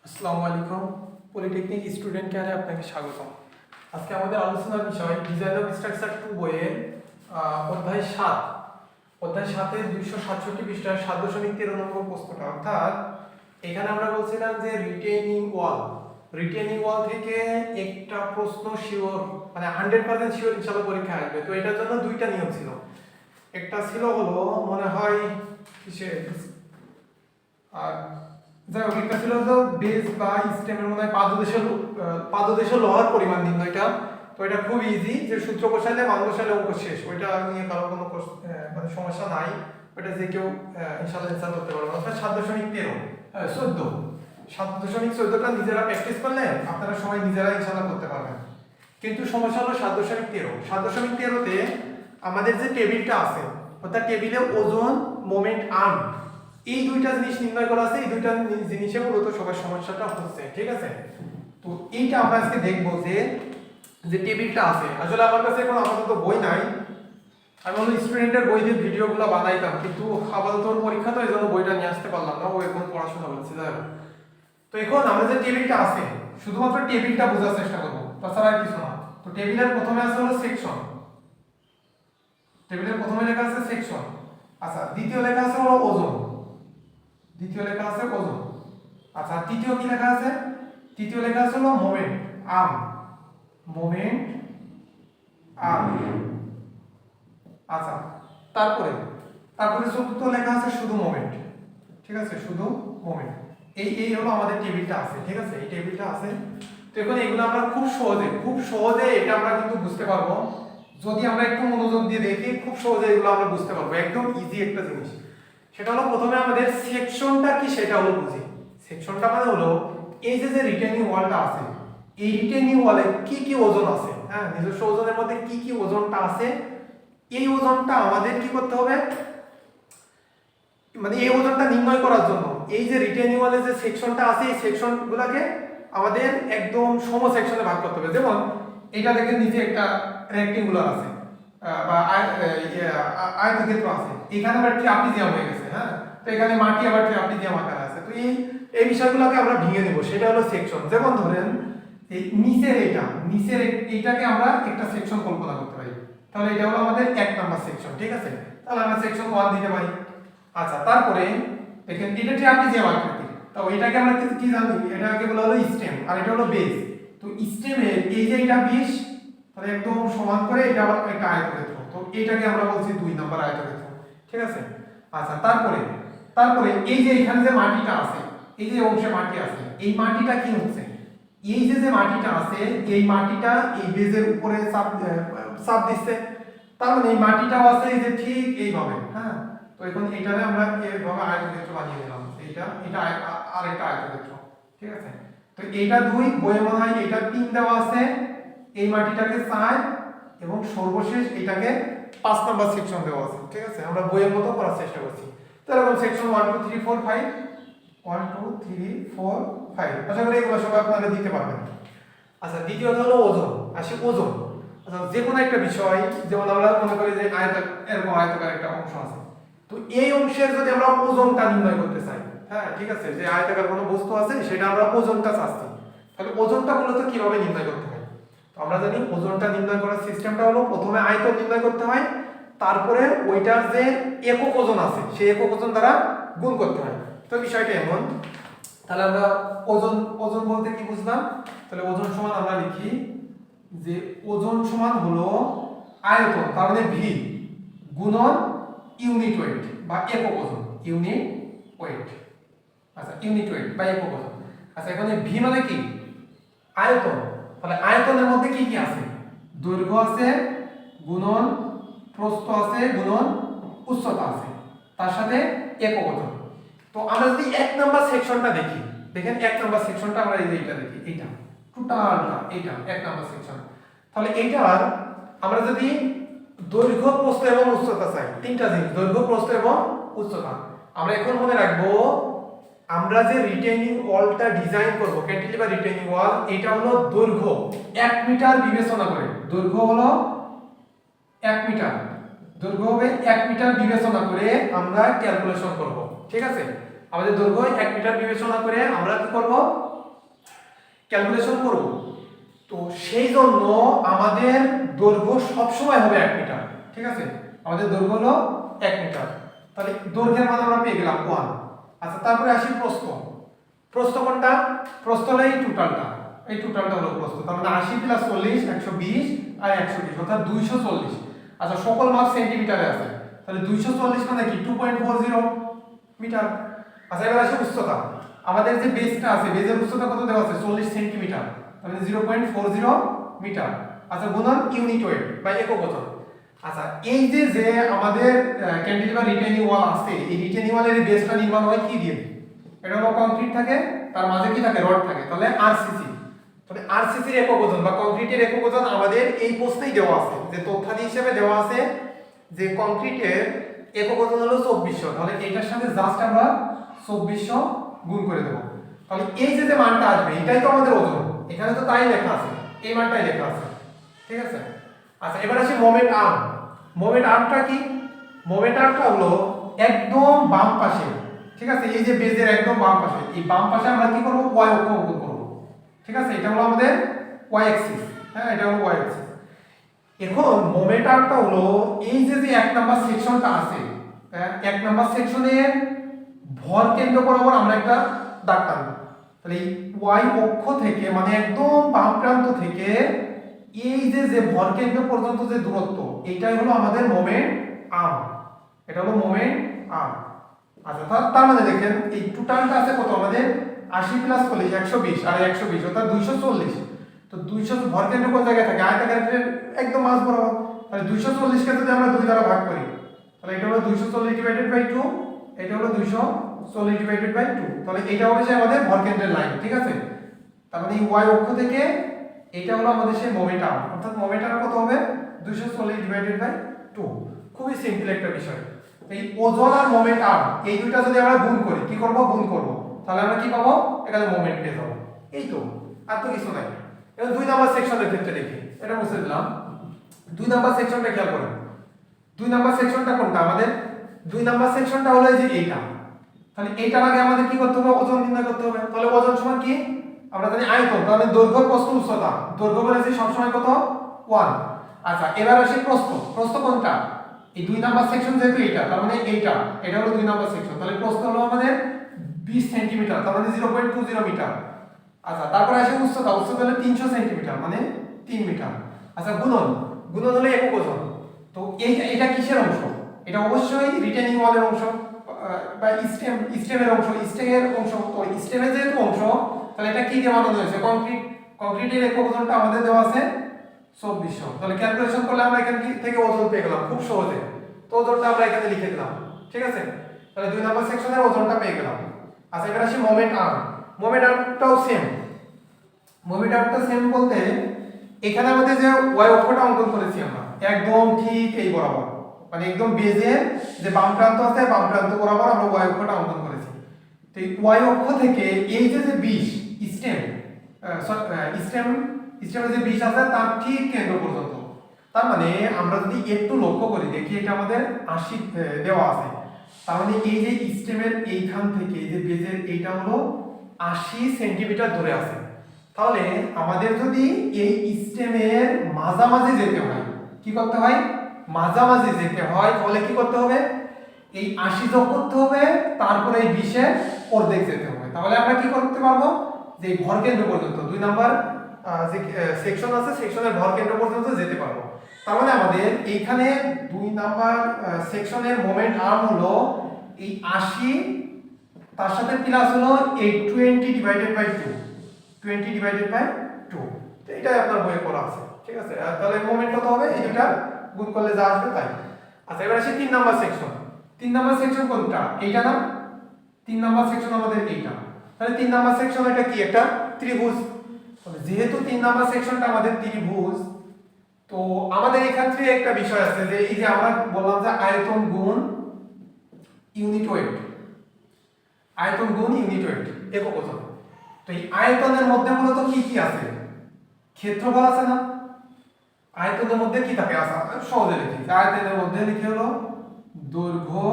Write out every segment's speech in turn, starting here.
আসসালামু আলাইকুম polytechnic student কেয়ারে আপনাকে স্বাগতম। আজকে আমাদের আলোচনার বিষয় ডিজাইন অফ স্ট্রাকচার 2 বইয়ের অধ্যায় 7 অধ্যায় 7 এর 267 পৃষ্ঠার 7.13 নম্বর প্রশ্নটা, অর্থাৎ এখানে আমরা বলছিলাম যে রিটেইনিং ওয়াল থেকে একটা প্রশ্ন শিওর, মানে 100% শিওর ইনশাআল্লাহ পরীক্ষা আসবে। তো এটার জন্য দুইটা নিয়ম ছিল। একটা ছিল হলো মনে হয় কিসের আর যাই হোক, একটা ছিল তো বেস বা স্টেমের মধ্যে পাদদেশে লোহার পরিমাণ নির্ণয়টা। তো এটা খুব ইজি, যে সূত্র বসাইলে মান বসাইলে অঙ্ক শেষ। ওইটা নিয়ে কারো কোনো মানে সমস্যা নাই, ওইটা যে কেউ ইনশাআল্লাহ অ্যান্সার করতে পারবে। অর্থাৎ 7.14টা নিজেরা প্র্যাকটিস করলে আপনারা সবাই নিজেরা ইনশাআল্লাহ করতে পারবেন। কিন্তু সমস্যা হলো 7.13তে আমাদের যে টেবিলটা আছে, অর্থাৎ টেবিলে ওজন, মোমেন্ট, আর্ম, এই দুইটা জিনিস নির্ণয় করা আছে। এই দুইটা জিনিসে মূলত সবার সমস্যাটা হচ্ছে, ঠিক আছে? তো এইটা আমরা আজকে দেখবো যে টেবিলটা আছে। আসলে আমার কাছে এখন আপাতত বই নাই, আমি হলো স্টুডেন্টের বই দিয়ে ভিডিওগুলো বানাইতাম, কিন্তু আপাতত ওর পরীক্ষা, তো এই জন্য বইটা নিয়ে আসতে পারলাম না। ও এখন পড়াশোনা করছে, যাই হোক। তো এখন আমরা যে টেবিলটা আছে, শুধুমাত্র টেবিলটা বোঝার চেষ্টা করবো, তাছাড়া আর কিছু না। তো টেবিলের প্রথমে আছে হলো সেকশন, টেবিলের প্রথমে লেখা আছে সেকশন। আচ্ছা, দ্বিতীয় লেখা আছে হলো ওজন, আচ্ছা, তৃতীয় কি লেখা আছে? তৃতীয় লেখা আছে হলো মোমেন্ট আর্ম। আচ্ছা, তারপরে চতুর্থ লেখা আছে শুধু মোমেন্ট, ঠিক আছে? শুধু মোমেন্ট। এই হলো আমাদের টেবিলটা আছে, ঠিক আছে? এই টেবিলটা আছে। তো এখন এগুলো আমরা খুব সহজে এটা আমরা কিন্তু বুঝতে পারবো যদি আমরা একটু মনোযোগ দিয়ে দেখি। খুব সহজে এগুলো আমরা বুঝতে পারবো, একদম ইজি একটা জিনিস। সেটা হলো প্রথমে আমাদের সেকশনটা কি সেটা হলো বুঝি। সেকশনটা মানে হলো এই যে রিটেইনিং ওয়ালটা আছে, এই রিটেইনিং ওয়ালে কি কি ওজন আছে, হ্যাঁ, নিজস্ব ওজনের মধ্যে কি কি ওজনটা আছে, এই ওজনটা আমাদের কি করতে হবে, মানে এই ওজনটা নির্ণয় করার জন্য এই যে রিটেইনিং ওয়ালে যে সেকশনটা আছে, এই সেকশনগুলোকে আমাদের একদম সম সেকশনে ভাগ করতে হবে। যেমন এটা দেখেন নিচে একটা রেক্টেঙ্গুলার আছে বা আয়তক্ষেত্র আছে, এখানে আবার ট্রাপিজিয়াম হয়ে গেছে, হ্যাঁ। তো এখানে মাটি আবার ট্রাপিজিয়াম আকারে আছে। তো এই বিষয়গুলোকে আমরা ভেঙে নেব, সেটা হলো সেকশন। যেমন ধরেন এই নিচের এইটাকে আমরা একটা সেকশন কল্পনা করতে পারি, তাহলে এটা হলো আমাদের 1 নাম্বার সেকশন, ঠিক আছে? তাহলে আমরা সেকশন 1 দিতে পারি। আচ্ছা, তারপরে দেখেন এটা ট্রাপিজিয়াম আকৃতি, তো এটাকে আমরা কি জানি? এটাকে বলা হলো স্টেম, আর এটা হলো বেস। তো স্টেমের এই যে এটা 20, তাহলে একদম সমান করে এটা আবার একটা আয়তক্ষেত্র, তো এটাকে আমরা বলছি 2 নাম্বার আয়তক্ষেত্র, ঠিক আছে? আচ্ছা, তারপরে এই যে এখানে যে মাটিটা আছে, এই যে অংশে মাটি আছে, এই মাটিটা কি হচ্ছে? এই যে মাটিটা আছে, এই মাটিটা এই বেজের উপরে চাপ দিচ্ছে, তার মানে এই মাটিটাও আছে এই যে ঠিক এইভাবে, হ্যাঁ। তো এখন এটারে আমরা এইভাবে আয়তক্ষেত্র বানিয়ে নিলাম, এটা আরেকটা আয়তক্ষেত্র, ঠিক আছে? তো এইটা 2, বইয়ে মনে হয় এটা 3 দেওয়া আছে, এই মাটিটাকে 4, এবং সর্বশেষ এটাকে 5 নাম্বার সেকশন দেওয়া আছে, ঠিক আছে? আমরা বইয়ের মতো করার চেষ্টা করছি। তো এরকম সেকশন 1 2 3 4 5 1 2 3 4 5, আশা করি এগুলো সব আপনারা দিতে পারবেন। আচ্ছা, দ্বিতীয়ত হলো ওজন। ওজন, আচ্ছা, যে কোনো একটা বিষয়, যেমন আমরা মনে করি যে এরকম আয়তাকার একটা অংশ আছে, তো এই অংশের যদি আমরা ওজনটা নির্ণয় করতে চাই, হ্যাঁ, ঠিক আছে, যে আয়তাকার কোনো বস্তু আছে সেটা আমরা ওজনটা চাচ্ছি, তাহলে ওজনটা মূলত কিভাবে নির্ণয় করতে হয়? তো আমরা জানি ওজনটা নির্ণয় করার সিস্টেমটা হলো প্রথমে আয়তন নির্ণয় করতে হয়, তারপরে ওইটার যে একক ওজন আছে সেই একক ওজন দ্বারা গুণ করতে হয়। তো বিষয়টা এমন, তাহলে আমরা ওজন বলতে কি বুঝলাম? তাহলে ওজন সমান আমরা লিখি যে ওজন সমান হলো আয়তন, তার মানে ভি, গুণন ইউনিট ওয়েট বা একক ওজন, ইউনিট ওয়েট। আচ্ছা, ইউনিট ওয়েট বা একক ওজন। আচ্ছা, এখানে ভি মানে কি? আয়তন। তাহলে আয়তনের মধ্যে কি কি আছে? দৈর্ঘ্য আছে, গুণন প্রস্থ আছে, গুণন উচ্চতা আছে, তার সাথে একক ওজন। তো আমরা যদি 1 নাম্বার সেকশনটা দেখি, দেখেন 1 নাম্বার সেকশনটা আমরা এই যে এটা দেখি, এইটা টোটালটা, এইটা 1 নাম্বার সেকশন। তাহলে এইটার আমরা যদি দৈর্ঘ্য, প্রস্থ এবং উচ্চতা চাই, তিনটা জিনিস, দৈর্ঘ্য, প্রস্থ এবং উচ্চতা। আমরা এখন মনে রাখবো আমরা যে রিটেইনিং ওয়ালটা ডিজাইন করব, ক্যান্টিলিভার রিটেইনিং ওয়াল, এটা হলো দৈর্ঘ্য 1 মিটার বিবেচনা করে, দৈর্ঘ্য হলো 1 মিটার, দৈর্ঘ্য হবে 1 মিটার বিবেচনা করে আমরা ক্যালকুলেশন করব, ঠিক আছে? আমাদের দৈর্ঘ্য 1 মিটার বিবেচনা করে আমরা কি করব? ক্যালকুলেশন করব, তো সেই জন্য আমাদের দৈর্ঘ্য সবসময় হবে 1 মিটার। ঠিক আছে, আমাদের দৈর্ঘ্য হলো 1 মিটার। তাহলে দৈর্ঘ্যের মান আমরা পেয়ে গেলাম 1। আচ্ছা, তারপরে আসি প্রস্থ। প্রস্থ কোনটা? প্রস্থ হলো এই টোটালটা হলো প্রস্থ। তার মানে 80 প্লাস 40 120 আর 120 অর্থাৎ 240। আচ্ছা, সকল মাপ সেন্টিমিটারে আছে, তাহলে 240 মানে কি 2.40 মিটার। আচ্ছা, এবার আসি উচ্চতা। আমাদের যে বেসটা আছে, বেসের উচ্চতা কত দেওয়া আছে? 40 সেন্টিমিটার, তাহলে 0.40 মিটার। আচ্ছা, গুণন ইউনিট ওয়েট বা একক ওজন। আচ্ছা, এই যে যে আমাদের ক্যান্টিলিভার রিটেইনিং ওয়াল আছে, এই রিটেইনিং ওয়ালের বেসটা নির্মাণ হয় কি দিয়ে? এটা হলো কংক্রিট থাকে, তার মাঝে কি থাকে? রড থাকে, তাহলে আরসিসি। তাহলে আরসিসির একক ওজন বা কংক্রিটের একক ওজন আমাদের এই প্রশ্নেই দেওয়া আছে, যে তথ্যাদি হিসেবে দেওয়া আছে যে কংক্রিটের একক ওজন হলো 2400। তাহলে এটার সাথে জাস্ট আমরা 2400 গুণ করে দেব। তাহলে এই যে যে মানটা আসবে এটাই তো আমাদের ওজন, এখানে তো তাই লেখা আছে, এই মানটাই লেখা আছে। ঠিক আছে। আচ্ছা, এবার আসি মোমেন্ট আর্ম। মোমেন্ট আর্মটা কি? মোমেন্ট আর্মটা হলো একদম বাম পাশে। ঠিক আছে, এই যে বেজের একদম বাম পাশে, এই বাম পাশে আমরা কি করব? y অক্ষ অঙ্কন করব। ঠিক আছে, এটা হলো আমাদের y অ্যাক্সিস। হ্যাঁ, এটা হলো y অ্যাক্সিস। এখন মোমেন্ট আর্মটা হলো এই যে যে 1 নাম্বার সেকশনটা আছে, 1 নাম্বার সেকশনের ভর কেন্দ্র বরাবর আমরা একটা দাগ টানব। তাহলে এই y অক্ষ থেকে মানে একদম বাম প্রান্ত থেকে এই যে যে ভর কেন্দ্র পর্যন্ত যে দূরত্ব, এইটাই হলো আমাদের মোমেন্ট আর্ম। এটা হলো মোমেন্ট আর্ম। আচ্ছা, তার মানে দেখেন এই টোটালটা আছে কত? আমাদের 80 প্লাস 40 120 আর 120 অর্থাৎ 240। তো 200 ভর কেন্দ্র কোন জায়গায় থাকে? আয়তাকারের একদম মাঝ বরাবর। তাহলে 240 কে যদি আমরা 2 দ্বারা ভাগ করি, তাহলে এটা হলো 240 ডিভাইডেড বাই 2, এটা হলো 240 ডিভাইডেড বাই 2। তাহলে এটা হবে যে আমাদের ভর কেন্দ্রের লাইন। ঠিক আছে, তার মানে এই y অক্ষ থেকে এটা হলো আমাদের সেই মোমেন্ট আর্ম, অর্থাৎ মোমেন্ট আর্ম কত হবে? 240 ডিভাইডেড বাই 2। খুবই সিম্পল একটা বিষয়। এই ওজন আর মোমেন্ট আর্ম এই দুইটা যদি আমরা গুণ করি, কি করব? গুণ করব, তাহলে আমরা কি পাবো? এখানে মোমেন্ট পেয়ে যাবো। এই তো, আর তো কিছু নাই। এবার 2 নাম্বার সেকশনের ক্ষেত্রে দেখি, এটা মুছে দিলাম। 2 নাম্বার সেকশনটা খেয়াল করেন। 2 নাম্বার সেকশনটা কোনটা? আমাদের 2 নাম্বার সেকশনটা হলো এই যে এইটা। তাহলে এইটার আগে আমাদের কি করতে হবে? ওজন নির্ণয় করতে হবে। তাহলে ওজন সমান কি? আমরা জানি আয়তন, তাহলে দৈর্ঘ্য প্রস্থ উচ্চতা। দৈর্ঘ্য বলেছি সবসময় কত? 1। আচ্ছা, এবার আসি প্রস্থ। প্রস্থ কোনটা? এই 2 নাম্বার সেকশন যেহেতু এইটা, তার মানে এটা হলো 2 নাম্বার সেকশন। তাহলে প্রস্থ হলো আমাদের 20 সেন্টিমিটার, তার মানে 0.20 মিটার। আচ্ছা, তারপরে আসে উচ্চতা। উচ্চতা হলো 300 সেন্টিমিটার, মানে 3 মিটার। আচ্ছা, গুণন হলো একক ওজন। তো এটা কিসের অংশ? এটা অবশ্যই রিটেনিং ওয়ালের অংশ বা স্টেমের অংশ। তো স্টেমের যেহেতু অংশ, তাহলে এটা কি দিয়ে বানানো হয়েছে? কংক্রিটের একক ওজনটা আমাদের দেওয়া আছে 2400। তাহলে ক্যালকুলেশন করলে আমরা এখান থেকে ওজন পেয়ে গেলাম খুব সহজে। তো ওজনটা আমরা এখানে লিখে দিলাম। ঠিক আছে, তাহলে 2 নাম্বার সেকশনের ওজনটা পেয়ে গেলাম। আচ্ছা, এবার আসি মোমেন্ট আর্ম। মোমেন্ট আর্মটাও সেম। মোমেন্ট আর্মটা সেম বলতে এখানে আমাদের যে y অক্ষটা অঙ্কন করেছি আমরা একদম ঠিক এই বরাবর, মানে একদম বেজের যে বাম প্রান্ত আছে, বাম প্রান্ত বরাবর আমরা y অক্ষটা অঙ্কন করেছি। তো এই y অক্ষ থেকে এই যে 20 স্টেমের যে 20 আছে তার ঠিক কেন্দ্র পর্যন্ত। তার মানে আমরা যদি একটু লক্ষ্য করি, দেখি এটা আমাদের 80 দেওয়া আছে। তার মানে এই যে স্টেমের এইখান থেকে এই যে বেজের এইটা হলো 80 সেন্টিমিটার দূরে আছে। তাহলে আমাদের যদি এই স্টেমের মাঝামাঝি যেতে হয়, কি করতে হয়? মাঝামাঝি যেতে হয়, তাহলে কি করতে হবে? এই 80 যোগ করতে হবে, তারপরে এই 20 এর অর্ধেক যেতে হবে। তাহলে আমরা কি করতে পারবো? যে ভর কেন্দ্র পর্যন্ত 2 নাম্বার যে সেকশন আছে, সেকশনের ভর কেন্দ্র পর্যন্ত যেতে পারবো। তার মানে আমাদের এইখানে 2 নাম্বার সেকশনের মোমেন্ট আর্ম হলো এই 80, তার সাথে প্লাস হলো এই 20 ডিভাইডেড বাই 2। 20 ডিভাইডেড বাই 2, তো এটাই আপনার বইয়ে পড়া আছে। ঠিক আছে, তাহলে মোমেন্ট কত হবে? এই দুটো গুণ করলে যা আসবে তাই। আচ্ছা, এবার আসি 3 নাম্বার সেকশন। 3 নাম্বার সেকশন কোনটা? এইটা না? 3 নাম্বার সেকশন আমাদের এইটা। তাহলে 3 নাম্বার সেকশন এটা কি? একটা ত্রিভুজ। তাহলে যেহেতু 3 নাম্বার সেকশনটা আমাদের ত্রিভুজ, তো আমাদের এক্ষেত্রে একটা বিষয় আছে যে এই যে আমরা বললাম যে আয়তন গুণ ইউনিট ওয়েট। আয়তন গুণ ইউনিট ওয়েট, একক ওজন। তো এই আয়তনের মধ্যে মূলত কি কি আছে? ক্ষেত্রফল আছে না? আয়তনের মধ্যে কি থাকে? আচ্ছা, সহজে লিখি। আয়তনের মধ্যে লিখে হলো দৈর্ঘ্য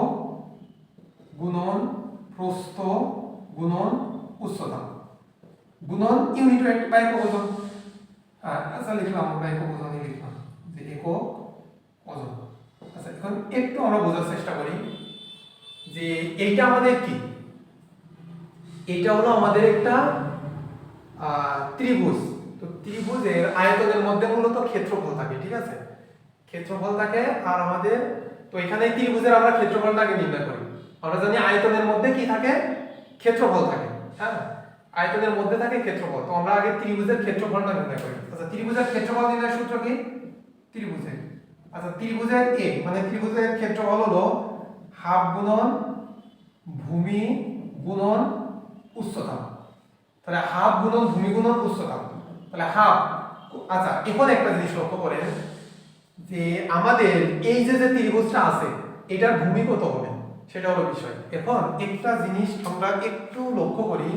গুণন প্রস্থ গুণন উচ্চতা। গুণন ইউনিট ওয়েট বা একক ওজন। আচ্ছা লিখলাম আমরা একক ওজনই লিখলাম যে একক ওজন। আচ্ছা এখন একটু আমরা বোঝার চেষ্টা করি যে এইটা আমাদের কি, এটা হলো আমাদের একটা ত্রিভুজ। তো ত্রিভুজের আয়তনের মধ্যে মূলত ক্ষেত্রফল থাকে, ঠিক আছে, ক্ষেত্রফল থাকে। আর আমাদের তো এখানে ত্রিভুজের আমরা ক্ষেত্রফলটাকে নির্ণয় করি। আমরা জানি আয়তনের মধ্যে কি থাকে, ক্ষেত্রফল থাকে। হ্যাঁ, আয়তনের মধ্যে থাকে ক্ষেত্রফল। তো আমরা আগে ত্রিভুজের ক্ষেত্রফলটা নির্ণয় করি। আচ্ছা ত্রিভুজের ক্ষেত্রফল নির্ণয়ের সূত্র কি, ত্রিভুজের, আচ্ছা ত্রিভুজের এ মানে ত্রিভুজের ক্ষেত্রফল হলো হাফ গুণন ভূমি গুণন উচ্চতা। তাহলে হাফ গুণন ভূমি গুণন উচ্চতা, তাহলে হাফ। আচ্ছা এখন একটা জিনিস লক্ষ্য করেন যে আমাদের এই যে যে ত্রিভুজটা আছে এটার ভূমি কত হবে সেটা হলো বিষয়। এখন একটা জিনিস আমরা একটু লক্ষ্য করি।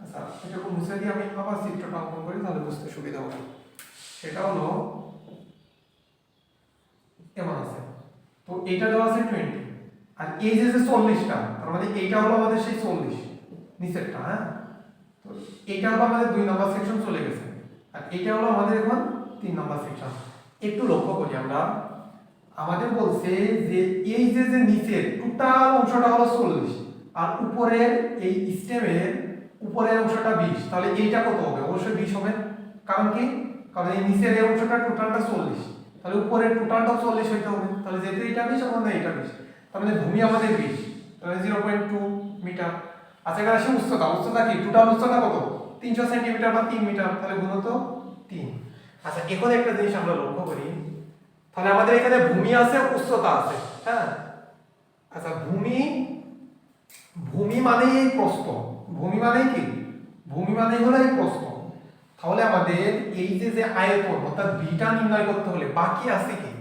আচ্ছা এটাকে মুছে দিয়ে আমি আবার চিত্রটা অঙ্কন করি, তাহলে বুঝতে সুবিধা হবে। সেটা হলো এমন আছে, তো এইটা দেওয়া আছে 20, আর এই যে যে 40টা, তার মানে এইটা হলো আমাদের সেই 40 নিচেরটা। হ্যাঁ, তো এইটা হলো আমাদের 2 নাম্বার সেকশন চলে গেছে, আর এইটা হলো আমাদের এখন 3 নাম্বার সেকশন। একটু লক্ষ্য করি আমরা, আমাদের বলছে যে এই যে যে নিচের টোটাল অংশটা হলো 40 আর উপরের এই স্টেমের উপরের অংশটা 20, তাহলে এইটা কত হবে? অবশ্যই 20 হবে। কারণ কি, কারণ এই নিচের এই অংশটা টোটালটা 40, তাহলে উপরের টোটালটাও 40 হইতে হবে। তাহলে যেহেতু এটা 20 এবং এটা 20, তার মানে ভূমি আমাদের 20, তাহলে 0.2 মিটার। আচ্ছা এখানে আসে উচ্চতা, উচ্চতা কি, টোটাল উচ্চতা কত? 300 সেন্টিমিটার বা 3 মিটার, তাহলে গুণিত 3। আচ্ছা এখন একটা জিনিস আমরা লক্ষ্য করি, তাহলে আমাদের এখানে ভূমি আছে উচ্চতা আছে। হ্যাঁ, আচ্ছা ভূমি, ভূমি মানেই এই প্রস্থ, ভূমি মানেই কি, ভূমি মানেই হলো এই প্রস্থ। তাহলে আমাদের এই যে যে আয়তন অর্থাৎ বিটা নির্ণয় করতে হলে বাকি আছে কি,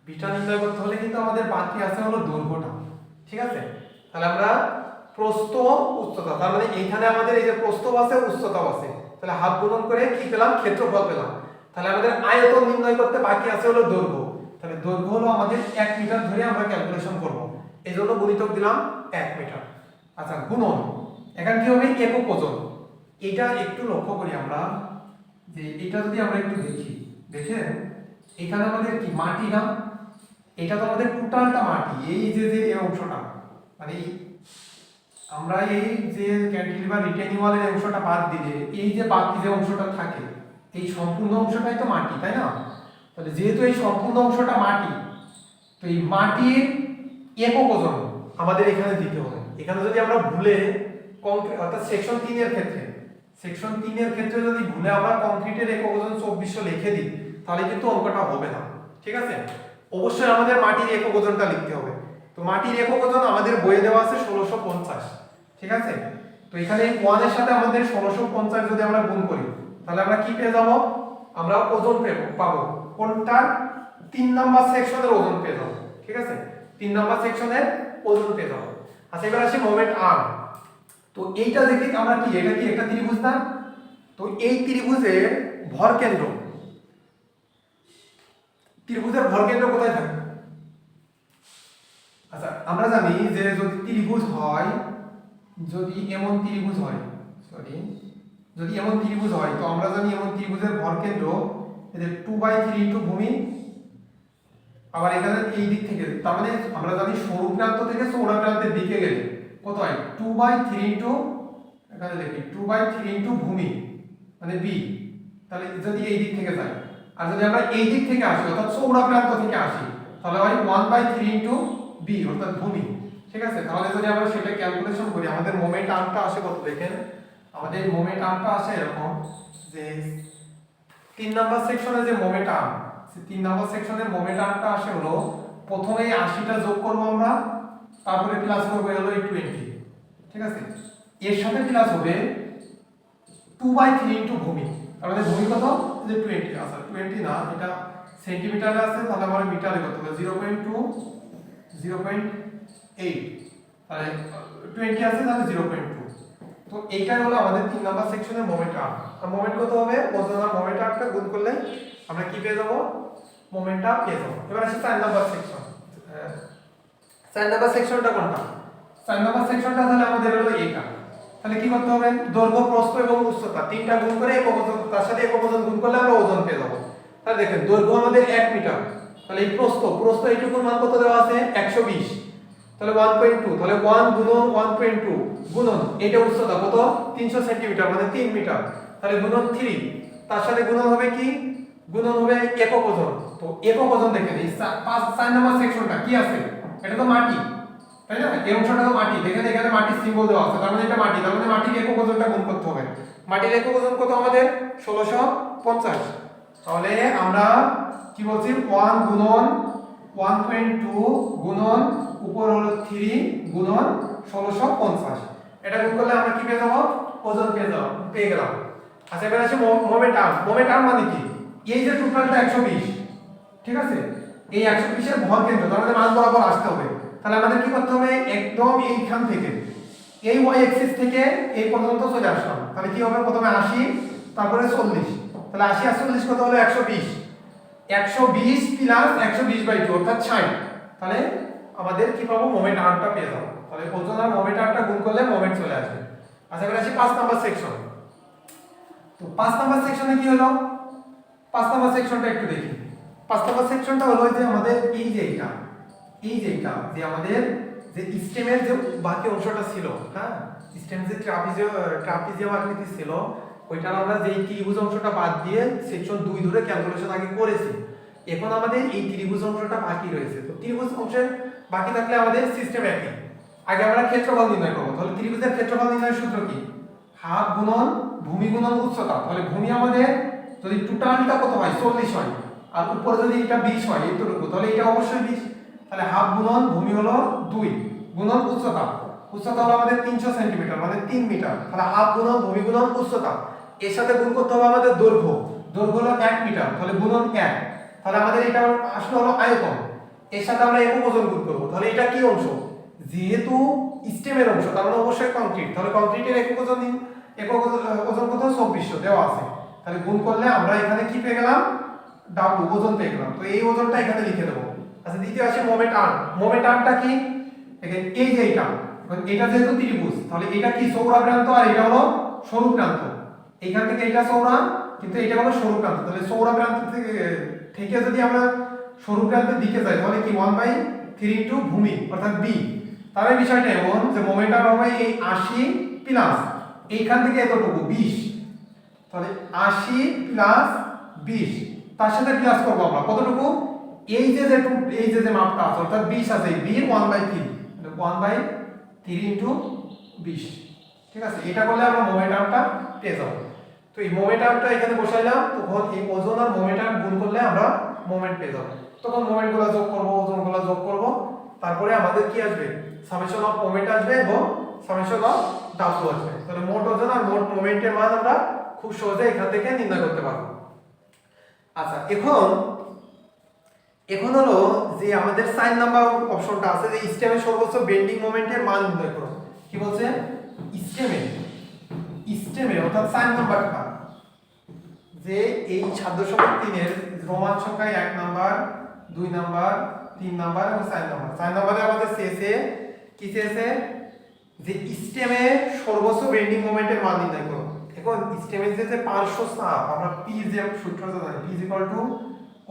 বিটা নির্ণয় করতে হলে কিন্তু আমাদের বাকি আছে হলো দৈর্ঘ্যটা, ঠিক আছে। তাহলে আমরা প্রস্থ উচ্চতা, তার মানে এইখানে আমাদের এই যে প্রস্থ আছে উচ্চতাও আছে, তাহলে হাফ গুণন করে কি পেলাম, ক্ষেত্রফল পেলাম। তাহলে আমাদের আয়তন নির্ণয় করতে বাকি আছে হলো দৈর্ঘ্য, তাহলে দৈর্ঘ্য হলো আমাদের 1 মিটার ধরে আমরা ক্যালকুলেশন করব, এজন্য গুণিতক দিলাম 1 মিটার। আচ্ছা গুণন, এখন কি হবে, একক ওজন। এটা একটু লক্ষ্য করি আমরা যে এটা যদি আমরা একটু দেখি, দেখেন এখানে আমাদের কি মাটি না, এটা তো আমাদের টোটালটা মাটি। এই যে যে এই অংশটা মানে আমরা এই যে ক্যান্টিলিভার রিটেনিং ওয়ালের অংশটা বাদ দিলে এই যে বাকি যে অংশটা থাকে এই সম্পূর্ণ অংশটাই তো মাটি, তাই না? তাহলে যেহেতু এই সম্পূর্ণ অংশটা মাটি, তো এই মাটির একক ওজন আমাদের এখানে দিতে হবে। এখানে যদি আমরা ভুলে অর্থাৎ সেকশন 3 এর ক্ষেত্রে, সেকশন 3 এর ক্ষেত্রে যদি ভুলে আমরা কংক্রিটের একক ওজন 2400 লিখে দিই, তাহলে কিন্তু অঙ্কটা হবে না, ঠিক আছে। অবশ্যই আমাদের মাটির একক ওজনটা লিখতে হবে। তো মাটির একক ওজন আমাদের বইয়ে দেওয়া আছে 1650, ঠিক আছে। তো এখানে 1 এর সাথে আমাদের 1650 যদি আমরা গুণ করি, তাহলে আমরা কি পেয়ে যাব, আমরা ওজন পাবো কোনটা, 3 নাম্বার সেকশনের ওজন পেয়ে যাব, ঠিক আছে, 3 নাম্বার সেকশনের ওজন পেয়ে যাব। আচ্ছা এবার আসি মোমেন্ট আর্ম। তো এইটা দেখি আমরা কি, এটা কি একটা ত্রিভুজ না, তো এই ত্রিভুজের ভর কেন্দ্র, ত্রিভুজের ভর কেন্দ্র কোথায় থাকে? আচ্ছা আমরা জানি যে যদি ত্রিভুজ হয়, যদি এমন ত্রিভুজ হয়, সরি যদি এমন ত্রিভুজ হয়, তো আমরা জানি এমন ত্রিভুজের ভর কেন্দ্র এদের 2/3 ইনটু ভূমি, আবার এখানে এই দিক থেকে, তার মানে আমরা জানি সরু প্রান্ত থেকে চওড়া প্রান্তের দিকে গেলে কত হয়, 2/3 ইনটু, এখানে দেখি 2/3 ইনটু ভূমি মানে বি, তাহলে যদি এই দিক থেকে যায়, আর যদি আমরা এই দিক থেকে আসি অর্থাৎ চওড়া প্রান্ত থেকে আসি, তাহলে হয় 1/3 ইনটু বি অর্থাৎ ভূমি, ঠিক আছে। তাহলে যদি আমরা সেটা ক্যালকুলেশন করি, আমাদের মোমেন্ট আর্মটা আসে কত, দেখেন আমাদের মোমেন্ট আর্মটা আসে এরকম যে 3 নাম্বার সেকশনে যে মোমেন্ট আর্ম, সেই 3 নাম্বার সেকশনের মোমেন্ট আর্মটা আসে হলো, প্রথমে 80টা যোগ করব আমরা, তারপরে প্লাস করব হলো এই 20, ঠিক আছে। এর সাথে প্লাস হবে 2/3 ইনটু ভূমি, তার মানে ভূমি কত, যে 20, আচ্ছা 20 না, এটা সেন্টিমিটারে আছে, তাহলে আমরা মিটারে কত হবে 0.2 0.8, তাহলে 20 আছে তাহলে 0.2। তো এইটাই হলো আমাদের 3 নাম্বার সেকশনের মোমেন্ট আর্ম। আর মোমেন্ট কত হবে, ওজন আর মোমেন্ট আর্মটা গুণ করলে আমরা কি পেয়ে যাব, মোমেন্ট আর্ম পেয়ে যাব। এবার আসি 4 নাম্বার সেকশন। 4 নাম্বার সেকশনটা কোনটা, 4 নাম্বার সেকশনটা তাহলে আমাদের হলো এইটা, তাহলে কি করতে হবে, দৈর্ঘ্য প্রস্থ এবং উচ্চতা তিনটা গুণ করে একক ওজন, তার সাথে একক ওজন গুণ করলে আমরা ওজন পেয়ে যাবো। তাহলে দেখেন দৈর্ঘ্য আমাদের 1 মিটার, তাহলে এই প্রস্থ এইটুকুর মান কত দেওয়া আছে 120, তাহলে 1.2, তাহলে 1 গুণন 1.2 গুণন এটা উচ্চতা কত 300 সেন্টিমিটার মানে 3 মিটার, তাহলে গুণন 3, তার সাথে গুণন হবে কি, গুণন হবে একক ওজন। তো একক ওজন দেখেন এই 4 নাম্বার সেকশনটা কি আছে, এটা তো মাটি তাই না, এই অংশটা তো মাটি, দেখেন এখানে মাটির সিম্বল দেওয়া আছে, তার মানে এটা মাটি, তার মানে মাটির একক ওজনটা গুণ করতে হবে। মাটির একক ওজন কত আমাদের 1650, তাহলে আমরা কি বলছি 1 গুণন 1.2 গুণন উপর হলো 3 গুণন 1650, এটা গুণ করলে আমরা কি পেয়ে যাব, ওজন পেয়ে গেলাম। আচ্ছা এবার আসি মোমেন্টাম মানে কি, এই যে টোটালটা 120, ঠিক আছে, এই 120 এর ভর কেন্দ্র, তার মানে মান বরাবর আসতে হবে। তাহলে আমাদের কি করতে হবে, একদম এইখান থেকে এই y অ্যাক্সিস থেকে এই পর্যন্ত চলে আসলাম, তাহলে কি হবে, প্রথমে 80 তারপরে 40, তাহলে 80 আর 40 কত হলো 120, 120 প্লাস 120/2 অর্থাৎ 60, তাহলে আমাদের কি পাবো, মোমেন্ট আর্মটা পেয়ে যাবো। তাহলে ওজন আর মোমেন্ট আর্মটা গুণ করলে মোমেন্ট চলে আসবে। আচ্ছা এবার আসি 5 নাম্বার সেকশন। তো 5 নাম্বার সেকশনে কি হলো, 5 নাম্বার সেকশনটা একটু দেখি। 5 নাম্বার সেকশনটা হলো যে আমাদের এই যে যে আমাদের যে স্টেমের যে বাকি অংশটা ছিল, হ্যাঁ স্টেম যে ট্রাপিজিয়াম আকৃতি ছিল, ওইটার আমরা যে ত্রিভুজ অংশটা বাদ দিয়ে সেকশন 2 ধরে ক্যালকুলেশন আগে করেছি। এখন আমাদের এই ত্রিভুজ অংশটা বাকি রয়েছে। তো ত্রিভুজ অংশের বাকি থাকলে আমাদের সিস্টেম একই। আগে আমরা ক্ষেত্রফল নির্ণয় করব। তাহলে ত্রিভুজের ক্ষেত্রফল নির্ণয়ের সূত্র কি, হাফ গুণন ভূমি গুণন উচ্চতা। তাহলে ভূমি আমাদের যদি টোটালটা কত হয় 40 হয়, আর উপরে যদি এটা 20 হয় এতটুকু, তাহলে এটা অবশ্যই 20, তাহলে হাফ গুণন ভূমি হলো 2 গুণন উচ্চতা হলো আমাদের 300 সেন্টিমিটার মানে 3 মিটার, তাহলে হাফ গুণন ভূমি গুণন উচ্চতা, এর সাথে গুণ করতে হবে আমাদের দৈর্ঘ্য হলো 1 মিটার, তাহলে গুণন 1, তাহলে আমাদের এটা আসলে হলো আয়তন, এর সাথে আমরা একক ওজন গুণ করব। তাহলে এটা কি অংশ, যেহেতু স্টেমের অংশ তার মানে অবশ্যই কংক্রিট, তাহলে কংক্রিটের একক ওজন কত 2400 দেওয়া আছে, তাহলে গুণ করলে আমরা এখানে কি পেয়ে গেলাম, ডাব্লু ওজন পেয়ে গেলাম। তো এই ওজনটা এখানে লিখে দেবো। আচ্ছা দ্বিতীয় আসে মোমেন্ট আর্মটা কি, দেখেন এই যে এটা যেহেতু ত্রিভুজ, তাহলে এটা কি চৌড়া প্রান্ত আর এটা হলো সরু প্রান্ত, এইখান থেকে এটা চৌড়া কিন্তু এটা হলো সরু প্রান্ত, তাহলে চৌড়া প্রান্ত থেকে যদি আমরা সরু প্রান্তের দিকে যাই তাহলে কি 1/3 ইনটু ভূমি অর্থাৎ b। তাহলে বিষয়টা এমন যে মোমেন্টাম হবে এই 80 প্লাস এইখান থেকে এতটুকু 20, তাহলে 80 প্লাস 20 তার সাথে প্লাস করব আমরা কতটুকু, এই যে মাপটা আছে অর্থাৎ 20 আছে, b 1/3, তাহলে 1/3 ইনটু 20, ঠিক আছে, এটা করলে আমরা মোমেন্টামটা পেয়ে যাব। তো এই মোমেন্টামটা এখানে বসাইলাম, তখন এই ওজন আর মোমেন্টাম গুণ করলে আমরা মোমেন্ট পেয়ে যাব। তখন মোমেন্টগুলো যোগ করব, ওজনগুলো যোগ করব, তারপরে আমাদের কি আসবে, সামেশন অফ মোমেন্ট আসবে এবং সামেশন অফ ডাব্লু আসবে। তাহলে মোট ওজন আর মোট মোমেন্টের মান আমরা খুব সহজে এখান থেকে নির্ণয় করতে পারবো। আচ্ছা এখন হলো যে আমাদের 4 নাম্বার অপশনটা আছে যে স্টেমের সর্বোচ্চ বেন্ডিং মোমেন্টের মান নির্ণয় করো। কি বলছে, স্টেমে অর্থাৎ 4 নাম্বারটা যে এই 7.3 এর রোমান সংখ্যায় 1 নাম্বার 2 নাম্বার 3 নাম্বার এবং 4 নাম্বার। 4 নাম্বারে আমাদের চেয়েছে কি, চেয়েছে যে স্টেমে সর্বোচ্চ বেন্ডিং মোমেন্টের মান নির্ণয় করো। এখন স্টেমের যে পার্শ্ব চাপ আমরা p যে সূত্রটা জানি, p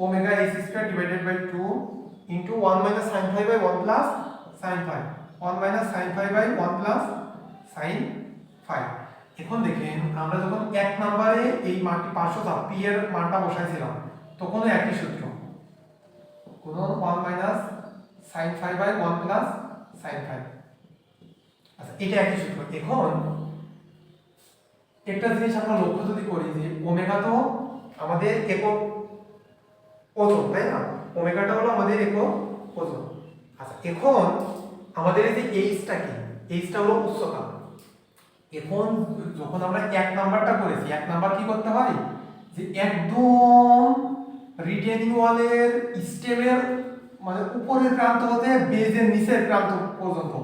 omega s square divided by 2 into 1 minus sin phi by 1 plus sin phi, 1 minus sin phi by 1 plus sin phi। এখন দেখেন আমরা যখন 1 নম্বরে এই মানটি পার্শ্ব চাপ p এর মানটা বসাইছিলাম তখন একই সূত্র, কোন 1 minus sin phi by 1 plus sin phi। আচ্ছা এটা একই সূত্র। এখন একটা জিনিস আমরা লক্ষ্য যদি করি যে ওমেগা তো আমাদের একক ওজন, তাই না, ওমেগাটা হলো আমাদের একক ওজন। আচ্ছা এখন আমাদের এই যে এইচটা কি, এইচটা হলো উচ্চতা। এখন যখন আমরা 1 নাম্বারটা করেছি, 1 নাম্বার কি করতে হয় যে একদম রিটেনিং ওয়ালের স্টেমের মানে উপরের প্রান্ত হতে বেজের নিচের প্রান্ত পর্যন্ত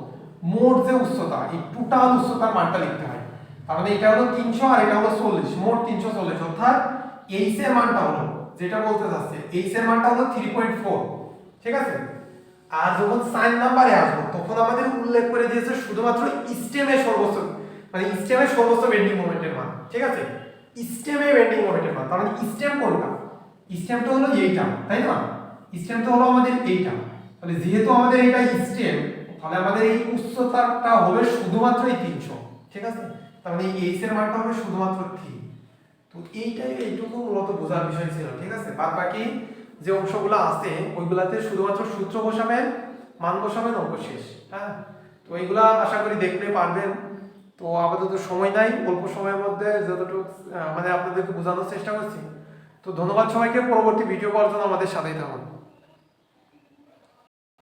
মোট যে উচ্চতা, এই টোটাল উচ্চতার মানটা লিখতে হয়। তার মানে এটা হলো 300 আর এটা হলো 40, মোট 340, অর্থাৎ এইচ এর মানটা হলো, যেটা বলতে যাচ্ছে এইচ এর মানটা হলো 3.4, ঠিক আছে। আর যখন 4 নম্বরে আসবো তখন আমাদের উল্লেখ করে দিয়েছে শুধুমাত্র স্টেমের সর্বোচ্চ মানে স্টেমের সর্বোচ্চ বেন্ডিং মোমেন্টের মান, ঠিক আছে? স্টেমে বেন্ডিং মোমেন্টের মান, তার মানে স্টেম কোনটা? স্টেমটা হলো এইটা, তাই না? স্টেমটা হলো আমাদের এইটা। তাহলে যেহেতু আমাদের এইটা স্টেম, তাহলে আমাদের এই উচ্চতাটা হবে শুধুমাত্র এই 300, ঠিক আছে? তার মানে এই এইচ এর মানটা হবে শুধুমাত্র 3। তো এইটাই এইটুকু মূলত বোঝার বিষয় ছিল, ঠিক আছে? বাদ বাকি যে অংশগুলো আছে ওইগুলাতে শুধুমাত্র সূত্র বসাবেন, মান বসাবেন, অঙ্ক শেষ। হ্যাঁ, তো এইগুলা আশা করি দেখতে পারবেন। তো আপাতত সময় নাই, অল্প সময়ের মধ্যে যতটুকু মানে আপনাদেরকে বোঝানোর চেষ্টা করছি। তো ধন্যবাদ সবাইকে, পরবর্তী ভিডিও পাওয়ার জন্য আমাদের সাথেই থাকুন।